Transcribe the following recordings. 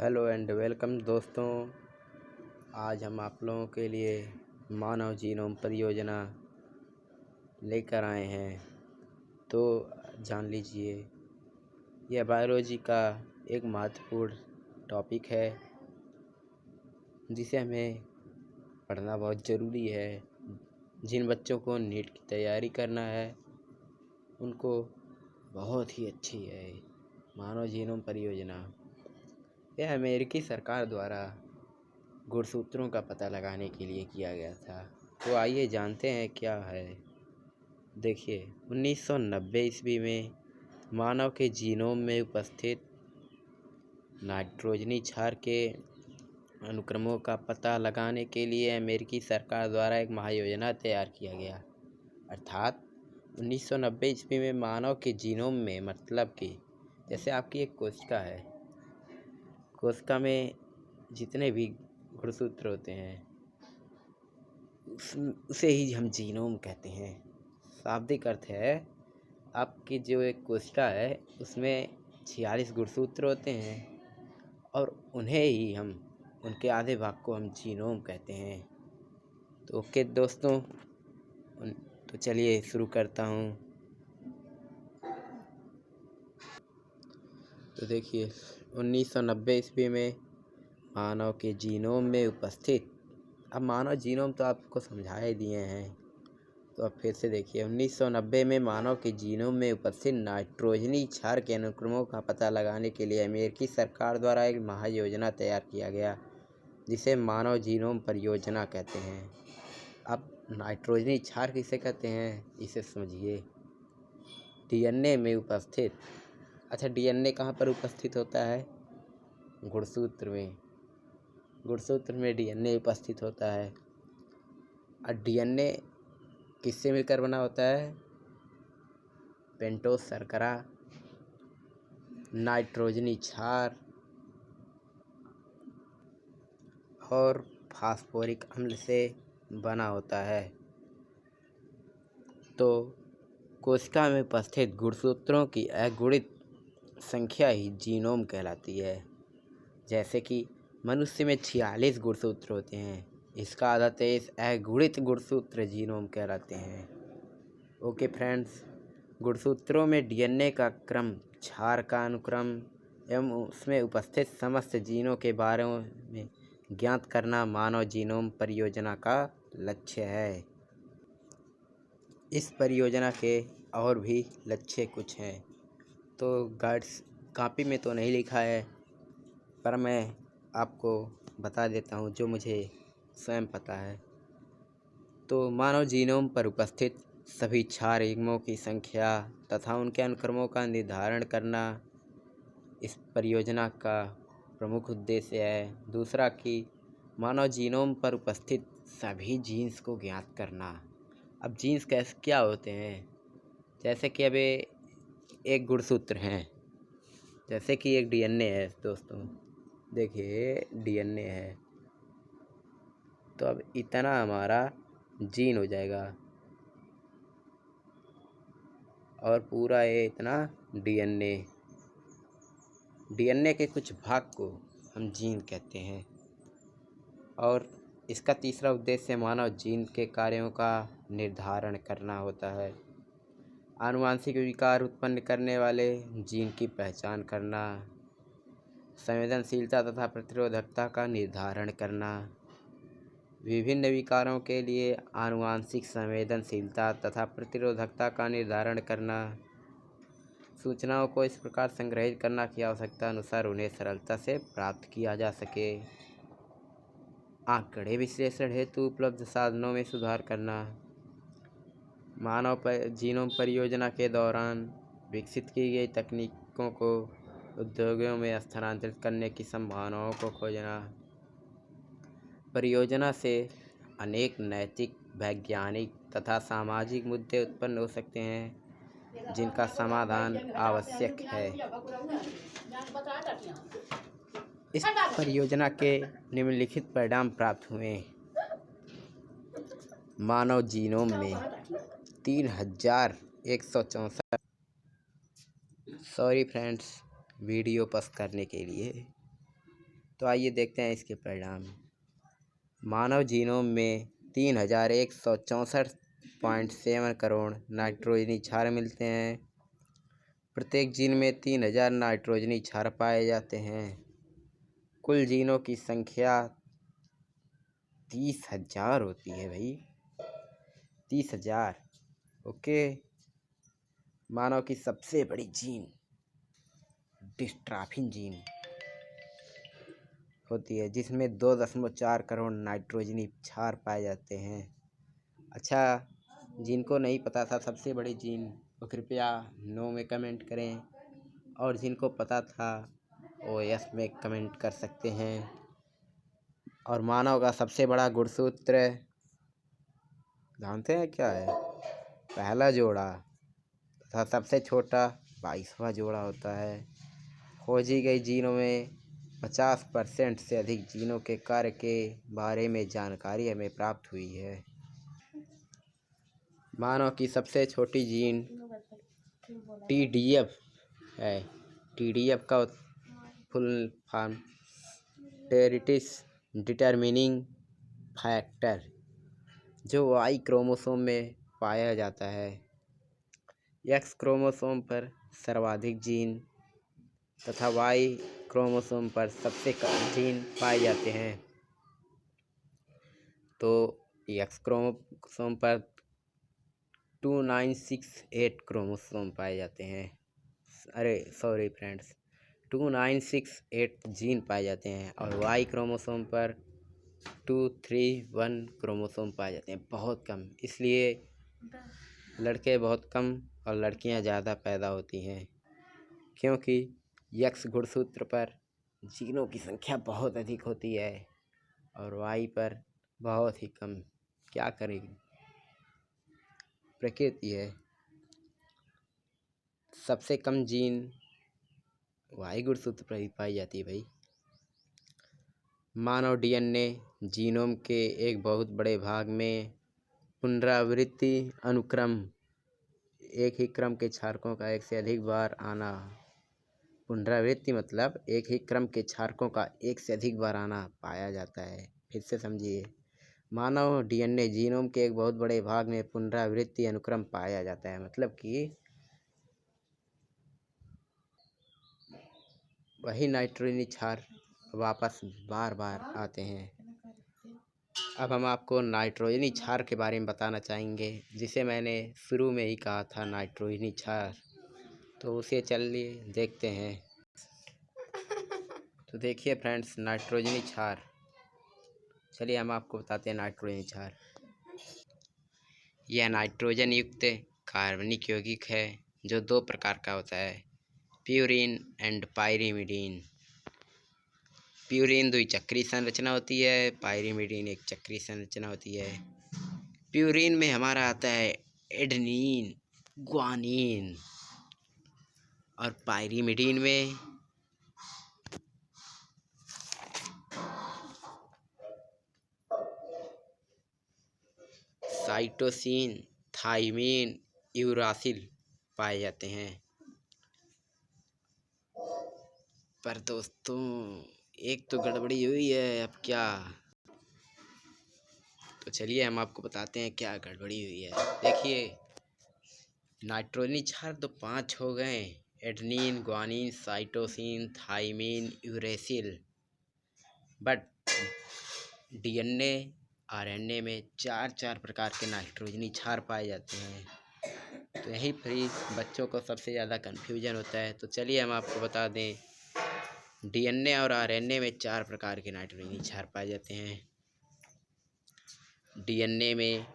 Hello and welcome दोस्तों। आज हम आप लोगों के लिए मानव जीनोम परियोजना लेकर आए हैं। तो जान लीजिए, यह बायोलॉजी का एक महत्वपूर्ण टॉपिक है जिसे हमें पढ़ना बहुत ज़रूरी है। जिन बच्चों को नीट की तैयारी करना है उनको बहुत ही अच्छी है मानव जीनोम परियोजना। यह अमेरिकी सरकार द्वारा गुणसूत्रों का पता लगाने के लिए किया गया था। तो आइए जानते हैं क्या है। देखिए, 1990 ईस्वी में मानव के जीनोम में उपस्थित नाइट्रोजनी क्षार के अनुक्रमों का पता लगाने के लिए अमेरिकी सरकार द्वारा एक महायोजना तैयार किया गया। अर्थात 1990 ईस्वी में मानव के जीनोम में, मतलब कि जैसे आपकी एक कोशिका है, कोशिका में जितने भी गुणसूत्र होते हैं उसे ही हम जीनोम कहते हैं। शाब्दिक अर्थ है, आपकी जो एक कोशिका है उसमें 46 गुणसूत्र होते हैं और उन्हें ही हम, उनके आधे भाग को हम जीनोम कहते हैं। तो ओके दोस्तों, तो चलिए शुरू करता हूँ। तो देखिए, 1990 ईस्वी में मानव के जीनोम में उपस्थित, अब मानव जीनोम तो आपको समझा ही दिए हैं, तो अब फिर से देखिए, 1990 में मानव के जीनोम में उपस्थित नाइट्रोजनी क्षार के अनुक्रमों का पता लगाने के लिए अमेरिकी सरकार द्वारा एक महायोजना तैयार किया गया जिसे मानव जीनोम परियोजना कहते हैं। अब नाइट्रोजनी क्षार किसे कहते हैं इसे समझिए। डीएनए में उपस्थित, अच्छा डीएनए कहाँ पर उपस्थित होता है? गुणसूत्र में। गुणसूत्र में डीएनए उपस्थित होता है। और डीएनए किससे मिलकर बना होता है? पेंटोज शर्करा, नाइट्रोजनी क्षार और फास्फोरिक अम्ल से बना होता है। तो कोशिका में उपस्थित गुणसूत्रों की अगुणित संख्या ही जीनोम कहलाती है। जैसे कि मनुष्य में 46 गुणसूत्र होते हैं, इसका आधा 23 अगुणित गुणसूत्र जीनोम कहलाते हैं। ओके फ्रेंड्स, गुणसूत्रों में डीएनए का क्रम, क्षार का अनुक्रम एवं उसमें उपस्थित समस्त जीनों के बारे में ज्ञात करना मानव जीनोम परियोजना का लक्ष्य है। इस परियोजना के और भी लक्ष्य कुछ हैं, तो गाइड्स कॉपी में तो नहीं लिखा है, पर मैं आपको बता देता हूँ जो मुझे स्वयं पता है। तो मानव जीनोम पर उपस्थित सभी क्षार युग्मों की संख्या तथा उनके अनुक्रमों का निर्धारण करना इस परियोजना का प्रमुख उद्देश्य है। दूसरा कि मानव जीनोम पर उपस्थित सभी जीन्स को ज्ञात करना। अब जीन्स कैसे क्या होते हैं? जैसे कि अब एक गुणसूत्र हैं, जैसे कि एक डीएनए है दोस्तों। देखिए डीएनए है, तो अब इतना हमारा जीन हो जाएगा और पूरा ये इतना डीएनए। डीएनए के कुछ भाग को हम जीन कहते हैं। और इसका तीसरा उद्देश्य मानव जीन के कार्यों का निर्धारण करना होता है। आनुवांशिक विकार उत्पन्न करने वाले जीन की पहचान करना, संवेदनशीलता तथा प्रतिरोधकता का निर्धारण करना, विभिन्न विकारों के लिए आनुवांशिक संवेदनशीलता तथा प्रतिरोधकता का निर्धारण करना, सूचनाओं को इस प्रकार संग्रहित करना कि आवश्यकता अनुसार उन्हें सरलता से प्राप्त किया जा सके, आंकड़े विश्लेषण हेतु उपलब्ध साधनों में सुधार करना, मानव जीनोम परियोजना के दौरान विकसित की गई तकनीकों को उद्योगों में स्थानांतरित करने की संभावनाओं को खोजना। परियोजना से अनेक नैतिक, वैज्ञानिक तथा सामाजिक मुद्दे उत्पन्न हो सकते हैं जिनका समाधान आवश्यक है। इस परियोजना के निम्नलिखित परिणाम प्राप्त हुए। मानव जीनोम में 3164, सॉरी फ्रेंड्स वीडियो पॉज करने के लिए। तो आइए देखते हैं इसके परिणाम। मानव जीनोम में 3164.7 करोड़ नाइट्रोजनी क्षार मिलते हैं। प्रत्येक जीन में 3000 नाइट्रोजनी क्षार पाए जाते हैं। कुल जीनों की संख्या 30,000 होती है भाई, 30,000। ओके। मानव की सबसे बड़ी जीन डिस्ट्रॉफिन जीन होती है, जिसमें 2.4 करोड़ नाइट्रोजनी क्षार पाए जाते हैं। अच्छा, जिनको नहीं पता था सबसे बड़ी जीन, वो कृपया नो में कमेंट करें, और जिनको पता था वो यस में कमेंट कर सकते हैं। और मानव का सबसे बड़ा गुणसूत्र जानते हैं क्या है? पहला जोड़ा तथा सबसे छोटा 22वां जोड़ा होता है। खोजी गई जीनों में 50% से अधिक जीनों के कार्य के बारे में जानकारी हमें प्राप्त हुई है। मानव की सबसे छोटी जीन TDF है। TDF का फुल फॉर्म टेरिटिस डिटरमिनिंग फैक्टर, जो Y क्रोमोसोम में पाया जाता है। X क्रोमोसोम पर सर्वाधिक जीन तथा Y क्रोमोसोम पर सबसे कम जीन पाए जाते हैं। तो X क्रोमोसोम पर 2968 क्रोमोसोम पाए जाते हैं। अरे सॉरी फ्रेंड्स, 2968 जीन पाए जाते हैं, और Y क्रोमोसोम पर 231 क्रोमोसोम पाए जाते हैं, बहुत कम। इसलिए लड़के बहुत कम और लड़कियां ज़्यादा पैदा होती हैं, क्योंकि X गुणसूत्र पर जीनों की संख्या बहुत अधिक होती है और Y पर बहुत ही कम। क्या करेगी, प्रकृति है। सबसे कम जीन Y गुणसूत्र पर ही पाई जाती है भाई। मानव DNA जीनोम के एक बहुत बड़े भाग में पुनरावृत्ति अनुक्रम, एक ही क्रम के क्षारकों का एक से अधिक बार आना। पुनरावृत्ति मतलब एक ही क्रम के क्षारकों का एक से अधिक बार आना पाया जाता है। फिर से समझिए, मानव DNA जीनोम के एक बहुत बड़े भाग में पुनरावृत्ति अनुक्रम पाया जाता है, मतलब कि वही नाइट्रोजनी क्षार वापस बार बार आते हैं। अब हम आपको नाइट्रोजनी क्षार के बारे में बताना चाहेंगे, जिसे मैंने शुरू में ही कहा था नाइट्रोजनी क्षार। तो उसे चलिए देखते हैं। तो देखिए फ्रेंड्स, नाइट्रोजनी क्षार, चलिए हम आपको बताते हैं नाइट्रोजनी क्षार। यह नाइट्रोजन युक्त कार्बनिक यौगिक है, जो 2 प्रकार का होता है, प्यूरीन एंड पाइरीमिडीन। प्यूरीन द्विचक्रीय संरचना होती है, पाइरीमिडीन एक चक्रीय संरचना होती है। प्यूरीन में हमारा आता है एडेनिन, ग्वानिन, और पाइरीमिडीन में साइटोसिन, थाइमिन, यूरासिल पाए जाते हैं। पर दोस्तों, एक तो गड़बड़ी हुई है, अब क्या? तो चलिए हम आपको बताते हैं क्या गड़बड़ी हुई है। देखिए, नाइट्रोजनी क्षार तो 5 हो गए, adenine, guanine, cytosine, thymine, uracil, but DNA RNA में 4 प्रकार के नाइट्रोजनी क्षार पाए जाते हैं। तो यहीं पर ही बच्चों को सबसे ज़्यादा कन्फ्यूजन होता है। तो चलिए हम आपको बता दें, DNA और RNA में 4 प्रकार के नाइट्रोजनी क्षार पाए जाते हैं। DNA में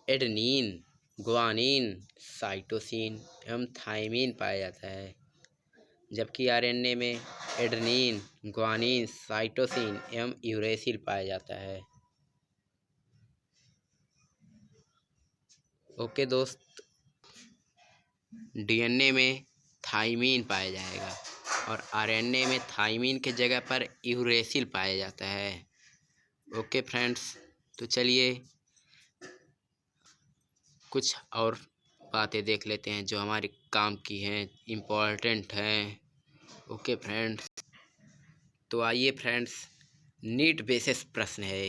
एडेनिन, ग्वानिन, साइटोसिन एवं थाइमिन पाया जाता है, जबकि RNA में एडेनिन, ग्वानिन, साइटोसिन एवं यूरेसिल पाया जाता है। ओके दोस्त, DNA में थाइमिन पाया जाएगा और RNA में थाइमिन के जगह पर यूरेसिल पाया जाता है। ओके फ्रेंड्स, तो चलिए कुछ और बातें देख लेते हैं जो हमारे काम की हैं, इम्पोर्टेंट हैं। ओके फ्रेंड्स, तो आइए फ्रेंड्स, नीट बेसिस प्रश्न है।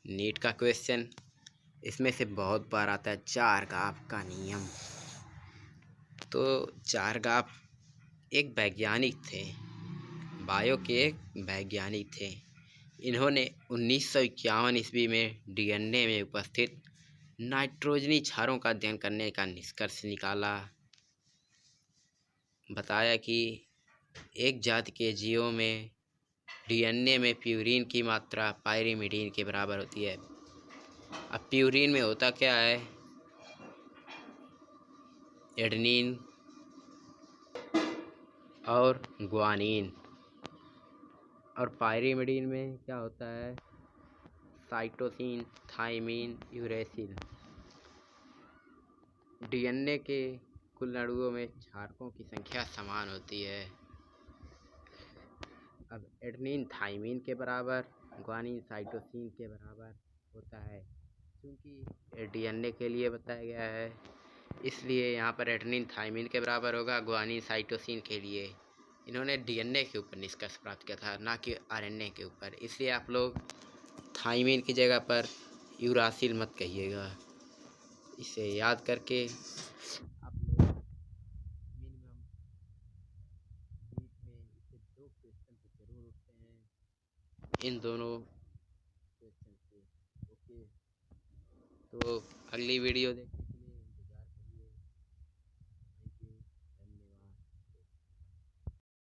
नीट का क्वेश्चन इसमें से बहुत बार आता है, चारगाफ का नियम। तो चारगाफ एक वैज्ञानिक थे, बायो के एक वैज्ञानिक थे। इन्होंने 1951 ईस्वी में डीएनए में उपस्थित नाइट्रोजनी क्षारों का अध्ययन करने का निष्कर्ष निकाला। बताया कि एक जाति के जीवों में डीएनए में प्यूरीन की मात्रा पायरिमिडीन के बराबर होती है। अब प्यूरीन में होता क्या है, एडेनिन और ग्वानिन, और पायरिमिडीन में क्या होता है, साइटोसिन, थाइमिन, यूरेसिल। डीएनए के कुल अणुओं में क्षारकों की संख्या समान होती है। अब एडेनिन थाइमिन के बराबर, ग्वानिन साइटोसिन के बराबर होता है। क्योंकि डीएनए के लिए बताया गया है, इसलिए यहाँ पर एडेनिन थाइमिन के बराबर होगा, ग्वानिन साइटोसिन के लिए। इन्होंने डीएनए के ऊपर निष्कर्ष प्राप्त किया था, ना कि आरएनए के ऊपर। इसलिए आप लोग थाइमिन की जगह पर यूरासिल मत कहिएगा। इसे याद करके आप लोग मिनिमम नीट में इससे 2 क्वेश्चन तो जरूर उठते हैं, इन दोनों क्वेश्चन से। ओके, तो अगली वीडियो देख